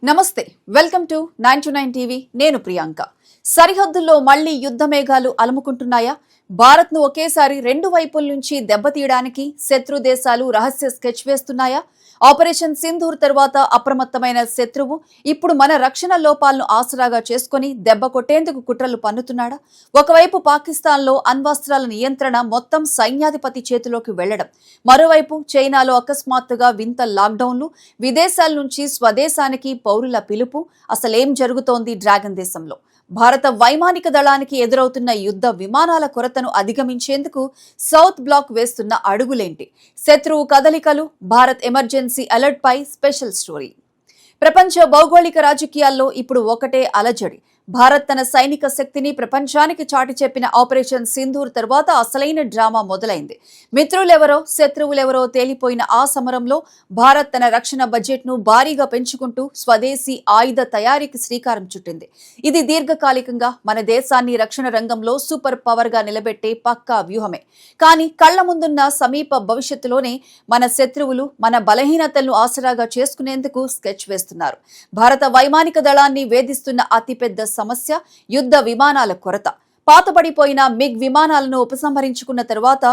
నమస్తే welcome to 929 TV నేను ప్రియాంక సరిహద్దుల్లో మళ్లీ యుద్ధ మేఘాలు అలుముకుంటున్నాయా భారత్ ను ఒకేసారి రెండు వైపుల నుంచి దెబ్బతీయడానికి శత్రు దేశాలు రహస్య స్కెచ్ వేస్తున్నాయా ఆపరేషన్ సింధూర్ తర్వాత అప్రమత్తమైన శత్రువు ఇప్పుడు మన రక్షణ లోపాలను ఆసరాగా చేసుకొని దెబ్బ కొట్టేందుకు కుట్రలు పన్నుతున్నాడా ఒకవైపు పాకిస్తాన్లో అణ్వస్త్రాల నియంత్రణ మొత్తం సైన్యాధిపతి చేతిలోకి వెళ్లడం మరోవైపు చైనాలో అకస్మాత్తుగా వింత లాక్డౌన్లు విదేశాల నుంచి స్వదేశానికి పౌరుల పిలుపు అసలేం జరుగుతోంది డ్రాగన్ దేశంలో భారత వైమానిక దళానికి ఎదురవుతున్న యుద్ధ విమానాల కొరతను అధిగమించేందుకు సౌత్ బ్లాక్ వేస్తున్న అడుగులేంటి శత్రువు కదలికలు భారత్ ఎమర్జెన్సీ అలర్ట్ పై స్పెషల్ స్టోరీ ప్రపంచ భౌగోళిక రాజకీయాల్లో ఇప్పుడు ఒకటే అలజడి భారత్ తన సైనిక శక్తిని ప్రపంచానికి చాటి చెప్పిన ఆపరేషన్ సింధూర్ తర్వాత అసలైన డ్రామా మొదలైంది మిత్రులెవరో శత్రువులెవరో తేలిపోయిన ఆ సమరంలో భారత్ తన రక్షణ బడ్జెట్ ను భారీగా పెంచుకుంటూ స్వదేశీ ఆయుధ తయారీకి శ్రీకారం చుట్టింది ఇది దీర్ఘకాలికంగా మన దేశాన్ని రక్షణ రంగంలో సూపర్ పవర్ గా నిలబెట్టే పక్కా వ్యూహమే కానీ కళ్ల ముందున్న సమీప భవిష్యత్తులోనే మన శత్రువులు మన బలహీనతలను ఆసరాగా చేసుకునేందుకు స్కెచ్ వేస్తున్నారు భారత వైమానిక దళాన్ని వేధిస్తున్న అతిపెద్ద సమస్య యుద్ధ విమానాల కొరత పాతబడిపోయిన మిగ్ విమానాలను ఉపసంహరించుకున్న తరువాత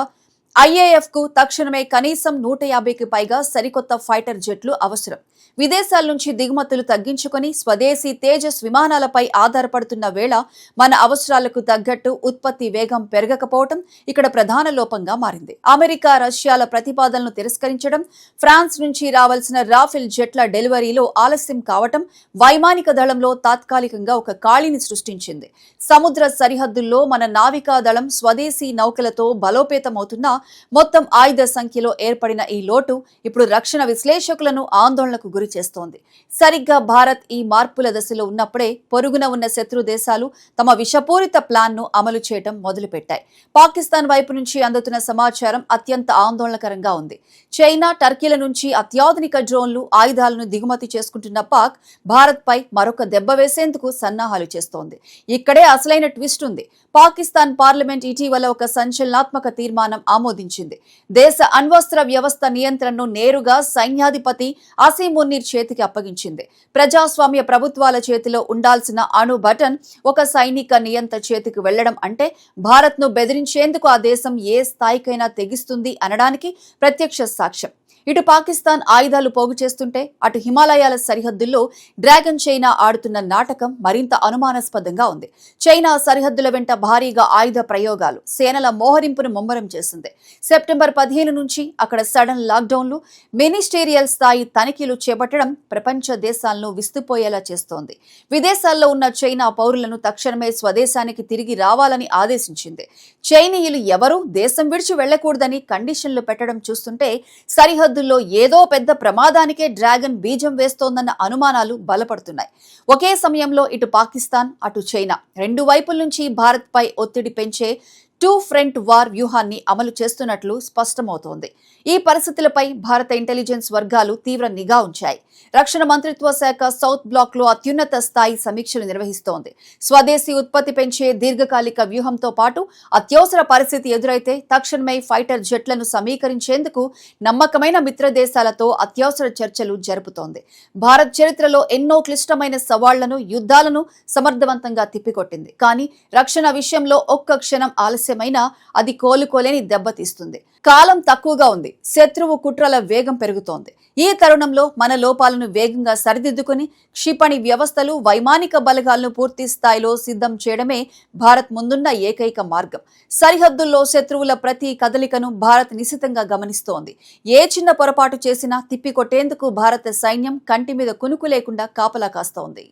ఐఏఎఫ్ కు తక్షణమే కనీసం 150కి పైగా సరికొత్త ఫైటర్ జెట్లు అవసరం విదేశాల నుంచి దిగుమతులు తగ్గించుకొని స్వదేశీ తేజస్ విమానాలపై ఆధారపడుతున్న వేళ మన అవసరాలకు తగ్గట్టు ఉత్పత్తి వేగం పెరగకపోవడం ఇక్కడ ప్రధాన లోపంగా మారింది అమెరికా రష్యాల ప్రతిపాదనలు తిరస్కరించడం ఫ్రాన్స్ నుంచి రావాల్సిన రాఫెల్ జెట్ల డెలివరీలో ఆలస్యం కావటం వైమానిక దళంలో తాత్కాలికంగా ఒక ఖాళీని సృష్టించింది సముద్ర సరిహద్దుల్లో మన నావికా దళం స్వదేశీ నౌకలతో బలోపేతమవుతున్న మొత్తం ఆయుధ సంఖ్యలో ఏర్పడిన ఈ లోటు ఇప్పుడు రక్షణ విశ్లేషకులను ఆందోళనకు గురి చేస్తోంది సరిగ్గా భారత్ ఈ మార్పుల దశలో ఉన్నప్పుడే పొరుగున ఉన్న శత్రు దేశాలు తమ విషపూరిత ప్లాన్ ను అమలు చేయడం మొదలుపెట్టాయి పాకిస్తాన్ వైపు నుంచి అందుతున్న సమాచారం అత్యంత ఆందోళనకరంగా ఉంది చైనా టర్కీల నుంచి అత్యాధునిక డ్రోన్లు ఆయుధాలను దిగుమతి చేసుకుంటున్న పాక్ భారత్ పై మరొక దెబ్బ వేసేందుకు సన్నాహాలు చేస్తోంది ఇక్కడే అసలైన ట్విస్ట్ ఉంది పాకిస్తాన్ పార్లమెంట్ ఇటీవల ఒక సంచలనాత్మక తీర్మానం ఆమోదించింది దేశ అణ్వస్త్ర వ్యవస్థ నియంత్రణను నేరుగా సైన్యాధిపతి అసీం మునీర్ చేతికి అప్పగించింది ప్రజాస్వామ్య ప్రభుత్వాల చేతిలో ఉండాల్సిన అణు బటన్ ఒక సైనిక నియంత చేతికి వెళ్లడం అంటే భారత్ ను బెదిరించేందుకు ఆ దేశం ఏ స్థాయికైనా తెగిస్తుంది అనడానికి ప్రత్యక్ష సాక్ష్యం ఇటు పాకిస్తాన్ ఆయుధాలు పోగు చేస్తుంటే అటు హిమాలయాల సరిహద్దుల్లో డ్రాగన్ చైనా ఆడుతున్న నాటకం మరింత అనుమానాస్పదంగా ఉంది చైనా సరిహద్దుల వెంట భారీగా ఆయుధ ప్రయోగాలు సేనల మోహరింపును ముమ్మరం చేసింది సెప్టెంబర్ 15 నుంచి అక్కడ సడన్ లాక్డౌన్లు మినిస్టీరియల్ స్థాయి తనిఖీలు చేపట్టడం ప్రపంచ దేశాలను విస్తుపోయేలా చేస్తోంది విదేశాల్లో ఉన్న చైనా పౌరులను తక్షణమే స్వదేశానికి తిరిగి రావాలని ఆదేశించింది చైనీయులు ఎవరూ దేశం విడిచి వెళ్లకూడదని కండిషన్లు పెట్టడం చూస్తుంటే సరిహద్దు ఏదో పెద్ద ప్రమాదానికే డ్రాగన్ బీజం వేస్తోందన్న అనుమానాలు బలపడుతున్నాయి ఒకే సమయంలో ఇటు పాకిస్తాన్ అటు చైనా రెండు వైపుల నుంచి భారత్ పై ఒత్తిడి పెంచే టూ ఫ్రంట్ వార్ వ్యూహాన్ని అమలు చేస్తున్నట్లు స్పష్టమవుతోంది ఈ పరిస్థితులపై భారత ఇంటెలిజెన్స్ వర్గాలు తీవ్ర నిఘా ఉంచాయి రక్షణ మంత్రిత్వ శాఖ సౌత్ బ్లాక్ లో అత్యున్నత స్థాయి సమీక్షలు నిర్వహిస్తోంది స్వదేశీ ఉత్పత్తి పెంచే దీర్ఘకాలిక వ్యూహంతో పాటు అత్యవసర పరిస్థితి ఎదురైతే తక్షణమే ఫైటర్ జెట్లను సమీకరించేందుకు నమ్మకమైన మిత్ర దేశాలతో అత్యవసర చర్చలు జరుపుతోంది భారత్ చరిత్రలో ఎన్నో క్లిష్టమైన సవాళ్లను యుద్ధాలను సమర్థవంతంగా తిప్పికొట్టింది కానీ రక్షణ విషయంలో ఒక్క క్షణం ఆలస్యమైనా అది కోలుకోలేని దెబ్బతీస్తుంది కాలం తక్కువగా ఉంది శత్రువు కుట్రల వేగం పెరుగుతోంది ఈ తరుణంలో మన లోపాలను వేగంగా సరిదిద్దుకుని క్షిపణి వ్యవస్థలు వైమానిక బలగాలను పూర్తి స్థాయిలో సిద్ధం చేయడమే భారత్ ముందున్న ఏకైక మార్గం సరిహద్దుల్లో శత్రువుల ప్రతి కదలికను భారత్ నిశితంగా గమనిస్తోంది ఏ చిన్న పొరపాటు చేసినా తిప్పికొట్టేందుకు భారత సైన్యం కంటి మీద కునుకు లేకుండా కాపలా కాస్తోంది